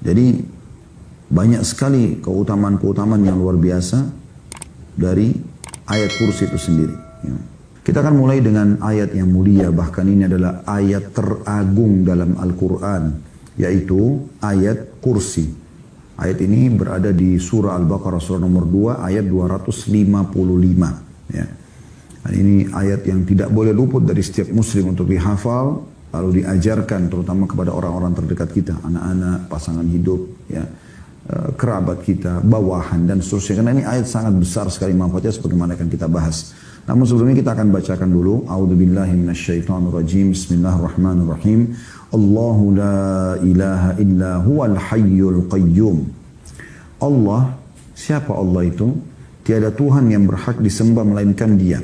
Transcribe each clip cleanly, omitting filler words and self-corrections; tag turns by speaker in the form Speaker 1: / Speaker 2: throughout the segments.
Speaker 1: Jadi banyak sekali keutamaan-keutamaan yang luar biasa dari ayat kursi itu sendiri. Ya. Kita akan mulai dengan ayat yang mulia, bahkan ini adalah ayat teragung dalam Al-Quran, yaitu ayat kursi. Ayat ini berada di surah Al-Baqarah, surah nomor 2, ayat 255. Ya. Dan ini ayat yang tidak boleh luput dari setiap muslim untuk dihafal, lalu diajarkan terutama kepada orang-orang terdekat kita, anak-anak, pasangan hidup, ya, kerabat kita, bawahan, dan seterusnya. Karena ini ayat sangat besar sekali manfaatnya sebagaimana akan kita bahas. Namun sebelumnya kita akan bacakan dulu. A'udzubillahi minasyaitonirrajim. Bismillahirrahmanirrahim. Allahu la ilaha illa huwal hayyul qayyum. Allah, siapa Allah itu? Tiada Tuhan yang berhak disembah melainkan Dia.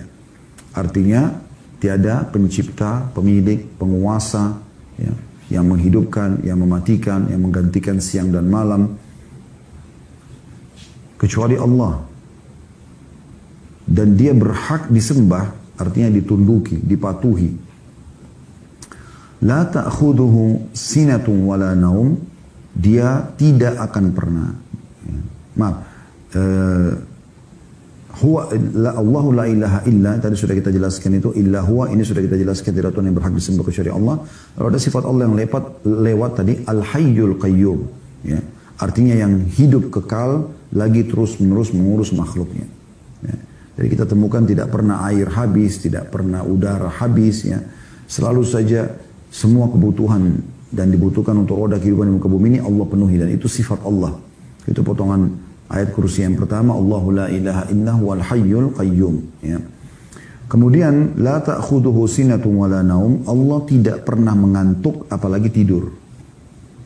Speaker 1: Artinya tiada pencipta, pemilik, penguasa, ya, yang menghidupkan, yang mematikan, yang menggantikan siang dan malam kecuali Allah. Dan Dia berhak disembah, artinya ditunduki, dipatuhi. La ta'khuduhu sinatun wala naum. Dia tidak akan pernah. Allahu la ilaha illa, tadi sudah kita jelaskan itu, illa huwa, ini sudah kita jelaskan, tidak Tuhan yang berhak disembah kecuali Allah. Lalu ada sifat Allah yang lewat tadi, al-hayyul qayyum, ya. Artinya yang hidup kekal, lagi terus menerus mengurus makhluknya, ya. Jadi kita temukan tidak pernah air habis, tidak pernah udara habis, ya. Selalu saja semua kebutuhan dan dibutuhkan untuk roda kehidupan di muka bumi ini Allah penuhi, dan itu sifat Allah. Itu potongan ayat kursi yang pertama, Allahu la ilaha illa huwal hayyul qayyum, ya. Kemudian la ta'khuduhu sinatun wala naum. Allah tidak pernah mengantuk apalagi tidur.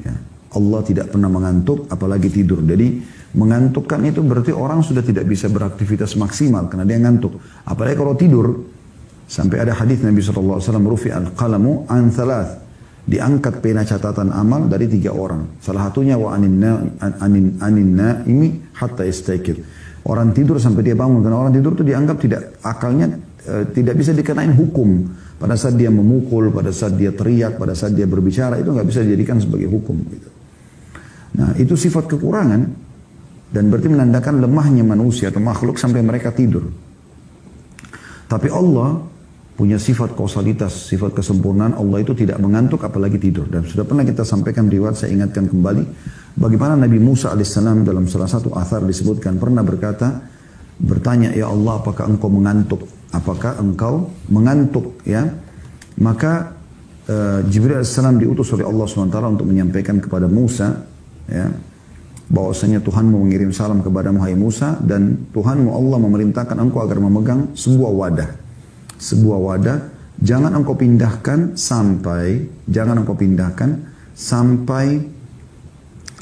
Speaker 1: Ya. Allah tidak pernah mengantuk apalagi tidur. Jadi mengantukkan itu berarti orang sudah tidak bisa beraktivitas maksimal karena dia ngantuk. Apalagi kalau tidur. Sampai ada hadis Nabi SAW, rufi al-qalamu an thalath. Diangkat pena catatan amal dari 3 orang. Salah satunya wa anin naimi hatta yastaqir. Orang tidur sampai dia bangun. Karena orang tidur itu dianggap tidak, akalnya tidak bisa dikenain hukum. Pada saat dia memukul, pada saat dia teriak, pada saat dia berbicara, itu nggak bisa dijadikan sebagai hukum. Gitu. Nah, itu sifat kekurangan. Dan berarti menandakan lemahnya manusia atau makhluk sampai mereka tidur. Tapi Allah punya sifat kausalitas, sifat kesempurnaan. Allah itu tidak mengantuk apalagi tidur. Dan sudah pernah kita sampaikan riwayat, saya ingatkan kembali. Bagaimana Nabi Musa alaihissalam dalam salah satu athar disebutkan pernah bertanya, ya Allah, apakah engkau mengantuk? Apakah engkau mengantuk? Ya, maka Jibril alaihissalam diutus oleh Allah SWT untuk menyampaikan kepada Musa, ya, bahwasanya Tuhanmu mengirim salam kepadamu hai Musa, dan Tuhanmu Allah memerintahkan engkau agar memegang sebuah wadah. Sebuah wadah, jangan engkau pindahkan sampai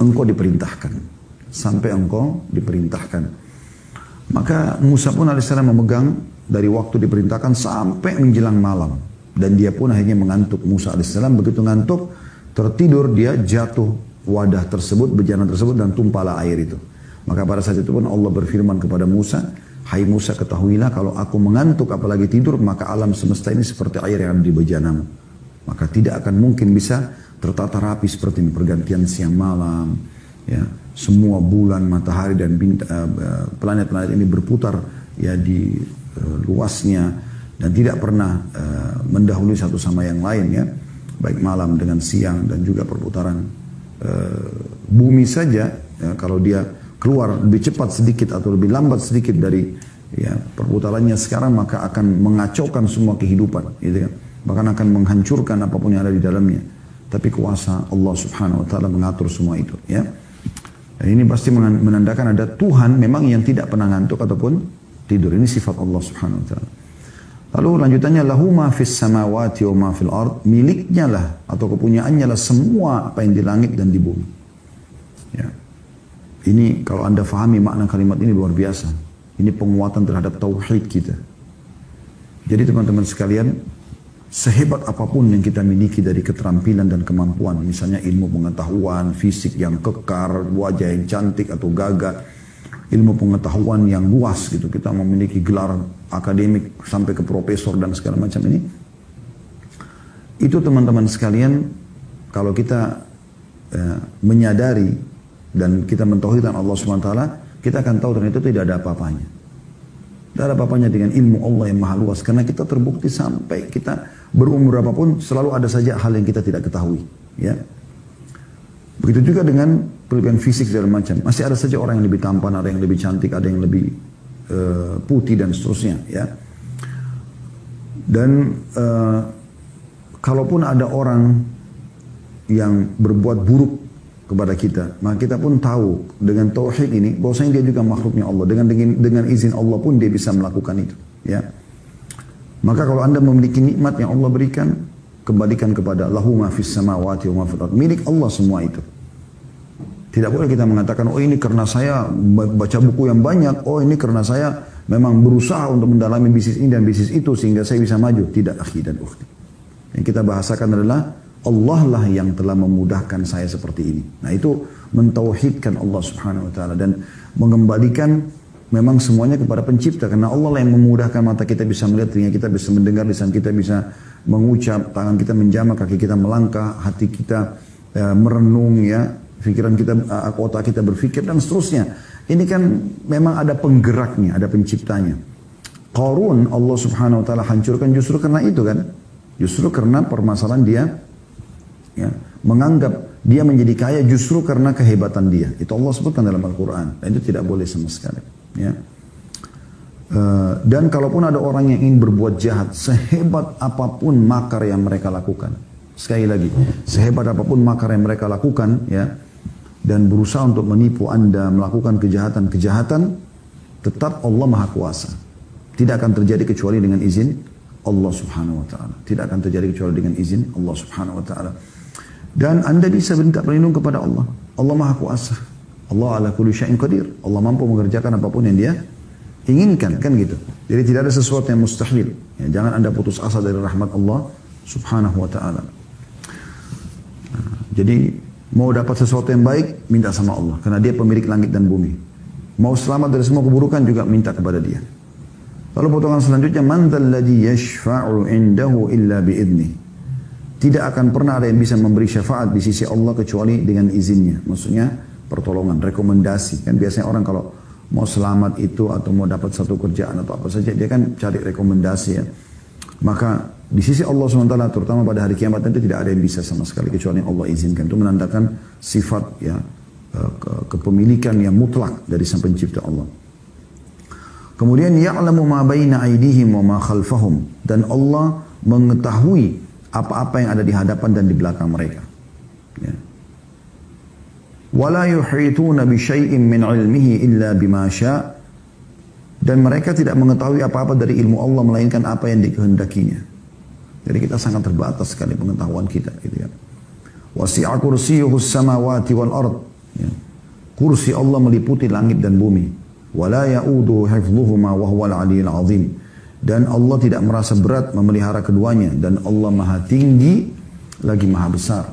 Speaker 1: engkau diperintahkan. Sampai engkau diperintahkan. Maka Musa pun alaihissalam memegang dari waktu diperintahkan sampai menjelang malam. Dan dia pun akhirnya mengantuk. Musa alaihissalam begitu ngantuk, tertidur, dia jatuh wadah tersebut, bejana tersebut, dan tumpahlah air itu. Maka pada saat itu pun Allah berfirman kepada Musa, hai Musa, ketahuilah kalau aku mengantuk apalagi tidur, maka alam semesta ini seperti air yang ada di bejanamu. Maka tidak akan mungkin bisa tertata rapi seperti ini, pergantian siang malam, ya, semua bulan, matahari, dan planet-planet ini berputar, ya, di luasnya, dan tidak pernah mendahului satu sama yang lain, ya, baik malam dengan siang, dan juga perputaran bumi saja, ya, kalau dia keluar lebih cepat sedikit atau lebih lambat sedikit dari, ya, perputarannya sekarang, maka akan mengacaukan semua kehidupan, gitu kan. Bahkan akan menghancurkan apapun yang ada di dalamnya. Tapi kuasa Allah Subhanahu Wa Taala mengatur semua itu, ya. Dan ini pasti menandakan ada Tuhan memang yang tidak pernah ngantuk ataupun tidur. Ini sifat Allah Subhanahu Wa Taala. Lalu lanjutannya, lahu ma fis samawati wa ma fil ard, miliknya lah atau kepunyaannya lah semua apa yang di langit dan di bumi. Ya. Ini kalau Anda fahami makna kalimat ini luar biasa. Ini penguatan terhadap tauhid kita. Jadi teman-teman sekalian, sehebat apapun yang kita miliki dari keterampilan dan kemampuan, misalnya ilmu pengetahuan, fisik yang kekar, wajah yang cantik atau gagah, ilmu pengetahuan yang luas gitu, kita memiliki gelar akademik sampai ke profesor dan segala macam ini. Itu teman-teman sekalian, kalau kita menyadari dan kita mentauhidkan Allah SWT, kita akan tahu ternyata tidak ada apa-apanya. Tidak ada apa-apanya dengan ilmu Allah yang maha luas. Karena kita terbukti sampai kita berumur apapun, selalu ada saja hal yang kita tidak ketahui. Ya. Begitu juga dengan kelebihan fisik dan macam. Masih ada saja orang yang lebih tampan, ada yang lebih cantik, ada yang lebih putih dan seterusnya. Ya. Dan kalaupun ada orang yang berbuat buruk kepada kita, maka kita pun tahu dengan tauhid ini bahwasanya dia juga makhluknya Allah. Dengan izin Allah pun dia bisa melakukan itu. Ya. Maka kalau Anda memiliki nikmat yang Allah berikan, kembalikan kepada lahu ma fis samawati wa ma fil ardh. Milik Allah semua itu. Tidak boleh kita mengatakan, oh ini karena saya baca buku yang banyak, oh ini karena saya memang berusaha untuk mendalami bisnis ini dan bisnis itu sehingga saya bisa maju. Tidak, akhi dan ukhti. Yang kita bahasakan adalah Allah lah yang telah memudahkan saya seperti ini. Nah itu mentauhidkan Allah Subhanahu wa taala dan mengembalikan memang semuanya kepada pencipta, karena Allah lah yang memudahkan mata kita bisa melihat, telinga kita bisa mendengar, lisan kita bisa mengucap, tangan kita menjamah, kaki kita melangkah, hati kita merenung, ya, pikiran kita, otak kita berpikir dan seterusnya. Ini kan memang ada penggeraknya, ada penciptanya. Qarun Allah Subhanahu wa taala hancurkan justru karena itu kan. Justru karena permasalahan dia, ya, menganggap dia menjadi kaya justru karena kehebatan dia. Itu Allah sebutkan dalam Al-Quran. Dan itu tidak boleh sama sekali. Ya. Dan kalaupun ada orang yang ingin berbuat jahat, sehebat apapun makar yang mereka lakukan. Sekali lagi, sehebat apapun makar yang mereka lakukan, ya, dan berusaha untuk menipu Anda, melakukan kejahatan-kejahatan, tetap Allah Maha Kuasa. Tidak akan terjadi kecuali dengan izin Allah Subhanahu wa taala. Tidak akan terjadi kecuali dengan izin Allah Subhanahu wa taala. Dan Anda bisa minta perlindungan kepada Allah. Allah Maha Kuasa. Allah ala kulli syai'in qadir. Allah mampu mengerjakan apapun yang Dia inginkan, kan gitu. Jadi tidak ada sesuatu yang mustahil. Ya, jangan Anda putus asa dari rahmat Allah Subhanahu wa taala. Jadi mau dapat sesuatu yang baik, minta sama Allah, karena Dia pemilik langit dan bumi. Mau selamat dari semua keburukan juga minta kepada Dia. Lalu potongan selanjutnya, man dzalladzi yashfa'u 'indahu illa bi'idnih. Tidak akan pernah ada yang bisa memberi syafaat di sisi Allah kecuali dengan izinnya. Maksudnya pertolongan, rekomendasi. Kan biasanya orang kalau mau selamat itu atau mau dapat satu kerjaan atau apa saja, dia kan cari rekomendasi, ya. Maka di sisi Allah SWT, terutama pada hari kiamat nanti, tidak ada yang bisa sama sekali kecuali yang Allah izinkan. Itu menandakan sifat, ya, kepemilikan yang mutlak dari Sang Pencipta Allah. Kemudian ya'lamu ma baina aydihim wa ma khalfahum, dan Allah mengetahui apa-apa yang ada di hadapan dan di belakang mereka. Ya. Wala yuhituna bi syai'in min 'ilmihi illa bima syaa', dan mereka tidak mengetahui apa-apa dari ilmu Allah melainkan apa yang dikehendakinya. Jadi kita sangat terbatas sekali pengetahuan kita, gitu kan. Wasi'a kursiyyuhu as-samawati wal ard. Ya. Kursi Allah meliputi langit dan bumi. Wala ya'uduhu hifdhuhuma wa huwal 'aliyyul 'azim. Dan Allah tidak merasa berat memelihara keduanya, dan Allah Maha tinggi lagi Maha besar.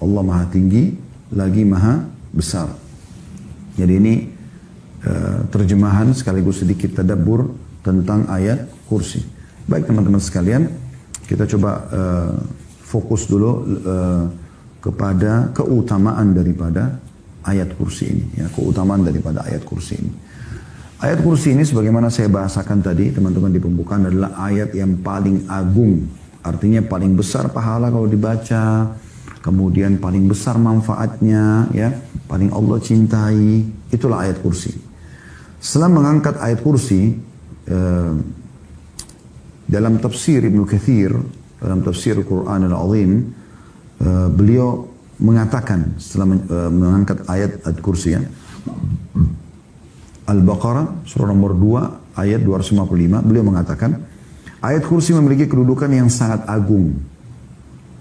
Speaker 1: Allah Maha tinggi lagi Maha besar. Jadi ini terjemahan sekaligus sedikit tadabbur tentang ayat kursi. Baik teman-teman sekalian, kita coba fokus dulu kepada keutamaan daripada ayat kursi ini, ya, keutamaan daripada ayat kursi ini. Ayat kursi ini sebagaimana saya bahasakan tadi teman-teman di pembukaan adalah ayat yang paling agung. Artinya paling besar pahala kalau dibaca, kemudian paling besar manfaatnya, ya, paling Allah cintai. Itulah ayat kursi. Setelah mengangkat ayat kursi, dalam tafsir Ibnu Katsir, dalam tafsir Al-Quran Al-Azim, beliau mengatakan setelah mengangkat ayat kursi, ya, Al-Baqarah surah nomor 2 ayat 255, beliau mengatakan ayat kursi memiliki kedudukan yang sangat agung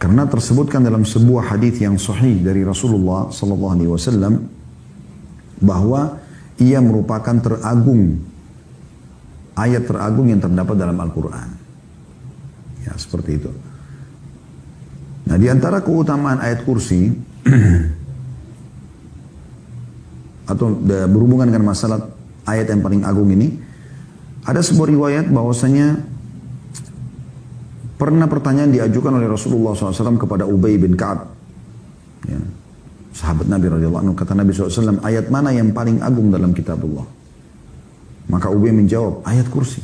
Speaker 1: karena tersebutkan dalam sebuah hadis yang sahih dari Rasulullah sallallahu alaihi wasallam bahwa ia merupakan ayat teragung yang terdapat dalam Al-Quran. Ya, seperti itu. Nah, di antara keutamaan ayat kursi atau berhubungan dengan masalah ayat yang paling agung ini, ada sebuah riwayat bahwasanya pernah pertanyaan diajukan oleh Rasulullah SAW kepada Ubay bin Ka'ab. Ya. sahabat Nabi radhiyallahu anhu, kata Nabi SAW, ayat mana yang paling agung dalam kitabullah? Maka Ubay menjawab, ayat kursi.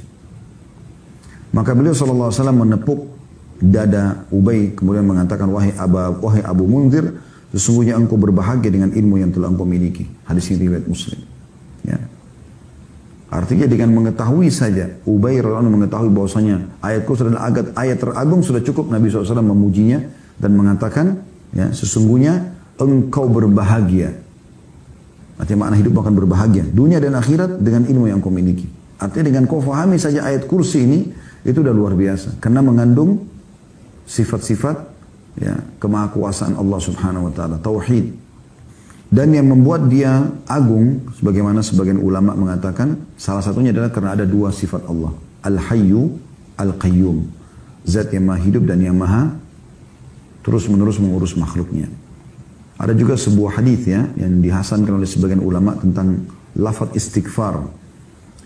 Speaker 1: Maka beliau SAW menepuk dada Ubay, kemudian mengatakan, wahai Abu Munzir, sesungguhnya engkau berbahagia dengan ilmu yang telah engkau miliki. Hadis ini riwayat Muslim. Ya. Artinya dengan mengetahui saja, Ubay radhiyallahu anhu mengetahui bahwasanya ayat kursi adalah ayat teragung, sudah cukup Nabi SAW memujinya dan mengatakan, ya, sesungguhnya engkau berbahagia. Artinya makna hidup akan berbahagia, dunia dan akhirat dengan ilmu yang kau miliki. Artinya dengan kau fahami saja ayat kursi ini, itu udah luar biasa. Karena mengandung sifat-sifat, ya, kemahakuasaan Allah Subhanahu wa taala, tauhid. Dan yang membuat dia agung, sebagaimana sebagian ulama mengatakan, salah satunya adalah karena ada dua sifat Allah, Al-Hayyu, Al-Qayyum. Zat yang maha hidup dan yang maha terus-menerus mengurus makhluknya. Ada juga sebuah hadis, ya, yang dihasankan oleh sebagian ulama tentang lafaz istighfar.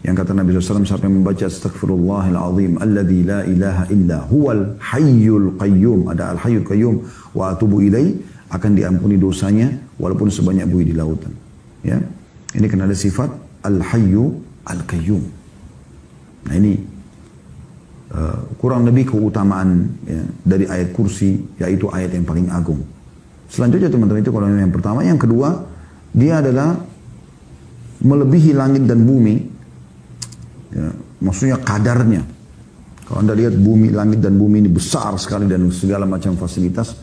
Speaker 1: Yang kata Nabi SAW sampai membaca astaghfirullahal azim alladzi la ilaha illa huwal hayyul qayyum. Ada al-hayyul qayyum wa atubu ilai, akan diampuni dosanya walaupun sebanyak buih di lautan. Ya. Ini karena ada sifat al-hayyu al-qayyum. Nah ini kurang lebih keutamaan, ya, dari ayat kursi, yaitu ayat yang paling agung. Selanjutnya teman-teman, itu kalau yang pertama. Yang kedua, dia adalah melebihi langit dan bumi. Ya, maksudnya kadarnya. Kalau anda lihat bumi, langit dan bumi ini besar sekali dan segala macam fasilitas.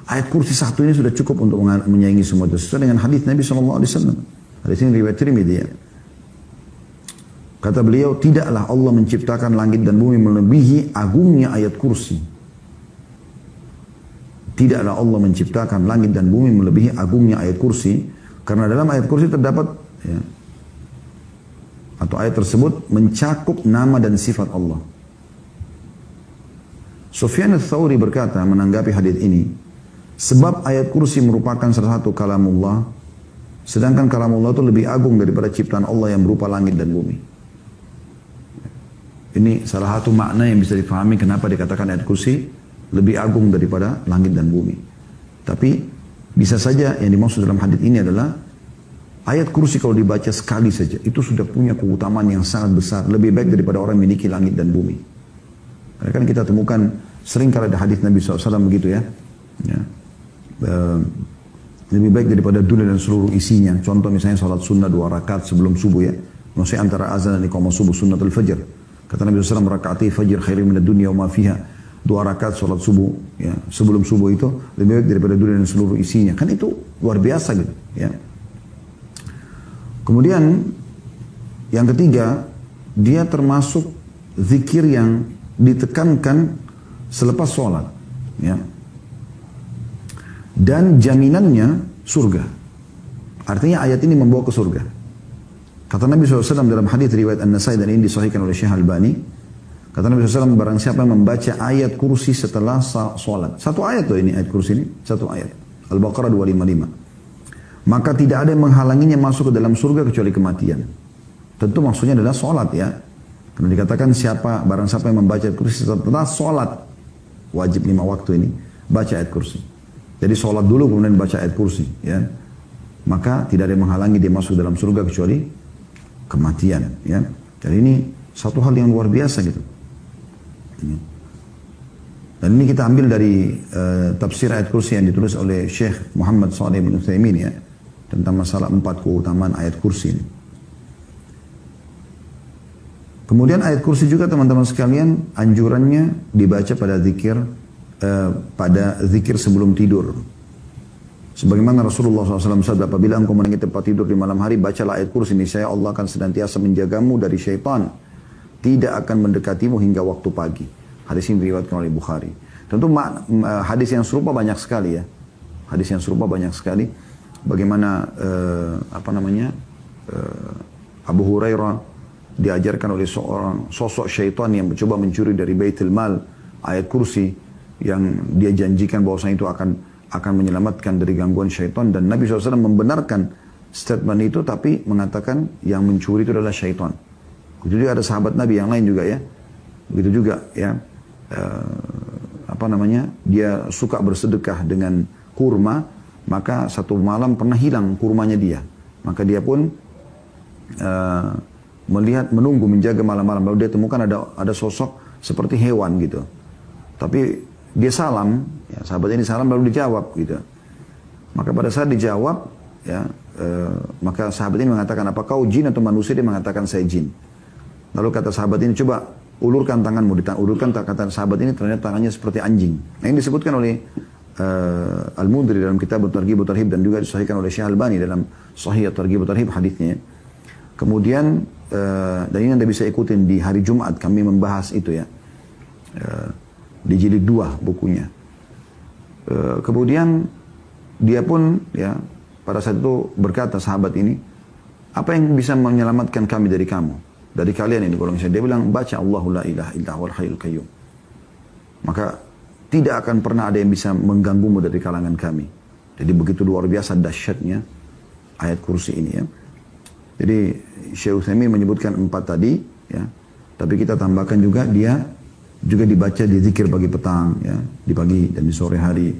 Speaker 1: Ayat kursi satu ini sudah cukup untuk menyaingi semua itu. Sesuai dengan hadis Nabi SAW. Hadis ini riwayat Tirmidzi, ya. Kata beliau, tidaklah Allah menciptakan langit dan bumi melebihi agungnya ayat kursi. Tidaklah Allah menciptakan langit dan bumi melebihi agungnya ayat kursi. Karena dalam ayat kursi terdapat, ya, atau ayat tersebut mencakup nama dan sifat Allah. Sufyan ats-Tsauri berkata menanggapi hadis ini, sebab ayat kursi merupakan salah satu kalamullah, sedangkan kalamullah itu lebih agung daripada ciptaan Allah yang berupa langit dan bumi. Ini salah satu makna yang bisa difahami kenapa dikatakan ayat kursi lebih agung daripada langit dan bumi. Tapi bisa saja yang dimaksud dalam hadis ini adalah ayat kursi kalau dibaca sekali saja, itu sudah punya keutamaan yang sangat besar. Lebih baik daripada orang memiliki langit dan bumi. Karena kan kita temukan sering kalau ada hadis Nabi SAW begitu, ya. Lebih baik daripada dunia dan seluruh isinya. Contoh misalnya salat sunnah 2 rakaat sebelum subuh, ya. Maksudnya antara azan dan iqamah subuh, sunnatul fajr. Kata Nabi SAW, rakaati fajr khairum minad dunya wa ma fiha. 2 rakaat salat subuh, ya, sebelum subuh itu lebih baik daripada dunia dan seluruh isinya. Kan itu luar biasa gitu, ya. Kemudian yang ketiga, dia termasuk zikir yang ditekankan selepas sholat, ya. Dan jaminannya surga. Artinya ayat ini membawa ke surga. Kata Nabi SAW dalam hadis riwayat An-Nasai dan ini disahihkan oleh Syekh Albani. Kata Nabi SAW, barang siapa yang membaca ayat kursi setelah sholat. Satu ayat loh ini ayat kursi ini, satu ayat. Al-Baqarah 255. Maka tidak ada yang menghalanginya masuk ke dalam surga kecuali kematian. Tentu maksudnya adalah sholat, ya. Karena dikatakan barang siapa yang membaca ayat kursi setelah sholat, wajib 5 waktu ini, baca ayat kursi. Jadi sholat dulu kemudian baca ayat kursi, ya. Maka tidak ada yang menghalangi dia masuk dalam surga kecuali kematian, ya. Jadi ini satu hal yang luar biasa gitu. Dan ini kita ambil dari tafsir ayat kursi yang ditulis oleh Syekh Muhammad Shalih bin Utsaimin, ya, tentang masalah 4 keutamaan ayat kursi ini. Kemudian ayat kursi juga teman-teman sekalian, anjurannya dibaca pada zikir sebelum tidur. Sebagaimana Rasulullah SAW sabda, apabila engkau menangis tempat tidur di malam hari, bacalah ayat kursi, niscaya Allah akan senantiasa menjagamu dari syaitan, tidak akan mendekatimu hingga waktu pagi. Hadis ini diriwayatkan oleh Bukhari. Tentu hadis yang serupa banyak sekali, ya. Hadis yang serupa banyak sekali. Bagaimana Abu Hurairah diajarkan oleh seorang sosok syaitan yang mencoba mencuri dari Baitul Mal ayat kursi yang dia janjikan bahwasanya itu akan menyelamatkan dari gangguan syaitan, dan Nabi SAW membenarkan statement itu tapi mengatakan yang mencuri itu adalah syaitan. Begitu juga ada sahabat Nabi yang lain juga, ya. Begitu juga, ya. Dia suka bersedekah dengan kurma, maka satu malam pernah hilang kurmanya dia. Maka dia pun menunggu, menjaga malam-malam. Lalu dia temukan ada sosok seperti hewan gitu. Tapi dia salam, ya, sahabat ini salam lalu dijawab gitu. Maka pada saat dijawab, ya, maka sahabat ini mengatakan, apa kau jin atau manusia? Dia mengatakan saya jin. Lalu kata sahabat ini, coba ulurkan tanganmu. Ulurkan, kata sahabat ini ternyata tangannya seperti anjing. Nah, ini disebutkan oleh Al-Mundhiri dalam kitab Targhib Tarhib dan juga disahihkan oleh Syekh Albani dalam Sahih Targhib Tarhib hadisnya. Kemudian dan ini Anda bisa ikutin di hari Jumat kami membahas itu ya. Di jilid 2 bukunya. Kemudian dia pun ya pada saat itu berkata sahabat ini, apa yang bisa menyelamatkan kami dari kamu? Dari kalian ini kalau misalnya dia bilang baca Allahu la ilaha illa huwal hayyul qayyum. Maka tidak akan pernah ada yang bisa mengganggumu dari kalangan kami. Jadi begitu luar biasa dahsyatnya ayat kursi ini ya. Jadi Syekh Utsaimin menyebutkan 4 tadi ya. Tapi kita tambahkan juga dia juga dibaca di zikir pagi petang ya, di pagi dan di sore hari.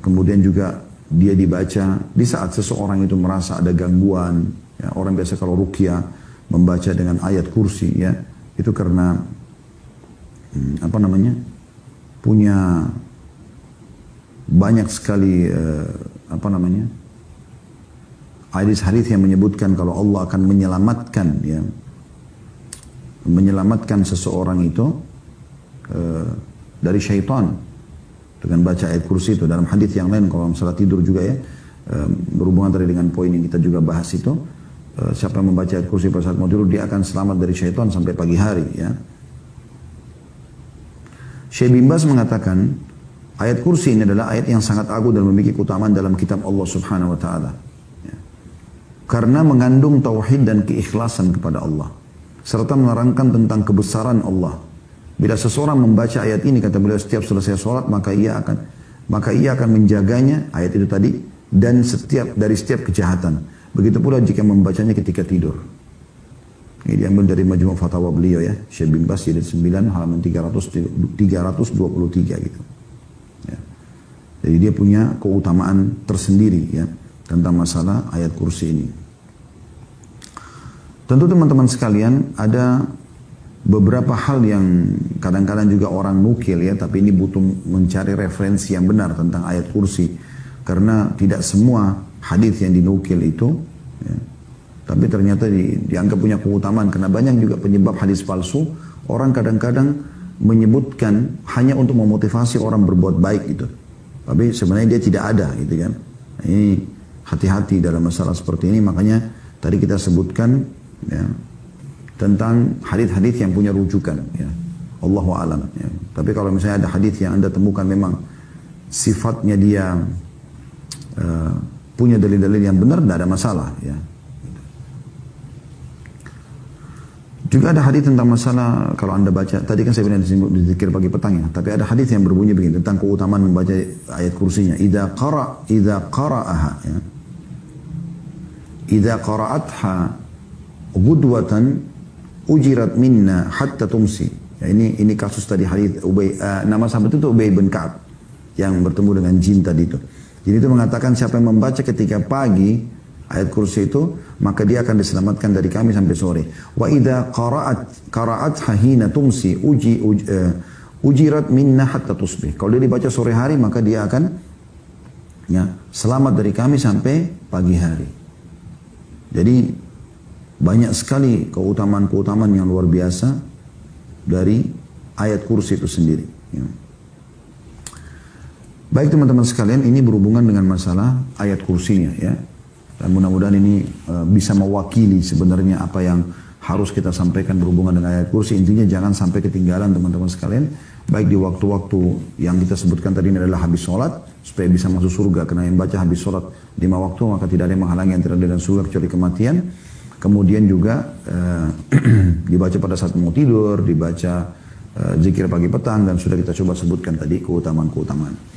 Speaker 1: Kemudian juga dia dibaca di saat seseorang itu merasa ada gangguan ya. Orang biasa kalau ruqyah membaca dengan ayat kursi ya, itu karena punya banyak sekali hadis-hadis yang menyebutkan kalau Allah akan menyelamatkan ya, menyelamatkan seseorang itu dari syaitan dengan baca ayat kursi itu. Dalam hadis yang lain kalau masalah tidur juga ya, berhubungan tadi dengan poin yang kita juga bahas itu, siapa yang membaca ayat kursi pada saat mau tidur dia akan selamat dari syaitan sampai pagi hari ya. Syekh bin Baz mengatakan ayat kursi ini adalah ayat yang sangat agung dan memiliki keutamaan dalam kitab Allah Subhanahu wa taala. Ya. Karena mengandung tauhid dan keikhlasan kepada Allah serta menerangkan tentang kebesaran Allah. Bila seseorang membaca ayat ini kata beliau setiap selesai sholat maka ia akan menjaganya ayat itu tadi dan dari setiap kejahatan. Begitu pula jika membacanya ketika tidur. Ini diambil dari Majmu' Fatawa beliau ya, Syekh bin Baz jilid 9 halaman 323 gitu. Ya. Jadi dia punya keutamaan tersendiri ya tentang masalah ayat kursi ini. Tentu teman-teman sekalian ada beberapa hal yang kadang-kadang juga orang nukil ya, tapi ini butuh mencari referensi yang benar tentang ayat kursi. Karena tidak semua hadis yang dinukil itu ya, tapi ternyata dianggap punya keutamaan. Karena banyak juga penyebab hadis palsu. Orang kadang-kadang menyebutkan hanya untuk memotivasi orang berbuat baik gitu. Tapi sebenarnya dia tidak ada gitu kan. Ini hati-hati dalam masalah seperti ini. Makanya tadi kita sebutkan ya, tentang hadis-hadis yang punya rujukan ya. Allahu a'lam ya. Tapi kalau misalnya ada hadis yang Anda temukan memang sifatnya dia punya dalil-dalil yang benar, tidak ada masalah ya. Juga ada hadis tentang masalah kalau Anda baca, tadi kan saya bilang di zikir pagi petang ya, tapi ada hadis yang berbunyi begini tentang keutamaan membaca ayat kursinya. Idza qara'aha ya. Idza qara'atha ghudwatan ujirat minna hatta tumsi. Ya, ini kasus tadi hadis Ubay, nama sahabat itu Ubay bin Ka'ab yang bertemu dengan jin tadi itu. Jadi itu mengatakan siapa yang membaca ketika pagi ayat kursi itu, maka dia akan diselamatkan dari kami sampai sore. Wa idza qara'at hina tumsi ujirat minna hatta tusbih. Kalau dia dibaca sore hari maka dia akan ya, selamat dari kami sampai pagi hari. Jadi banyak sekali keutamaan-keutamaan yang luar biasa dari ayat kursi itu sendiri. Ya. Baik teman-teman sekalian, ini berhubungan dengan masalah ayat kursinya ya. Dan mudah-mudahan ini bisa mewakili sebenarnya apa yang harus kita sampaikan berhubungan dengan ayat kursi. Intinya jangan sampai ketinggalan teman-teman sekalian. Baik di waktu-waktu yang kita sebutkan tadi ini adalah habis sholat. Supaya bisa masuk surga. Karena yang baca habis sholat 5 waktu maka tidak ada yang menghalangi antara dia dan surga kecuali kematian. Kemudian juga dibaca pada saat mau tidur. Dibaca zikir pagi petang. Dan sudah kita coba sebutkan tadi keutamaan-keutamaan.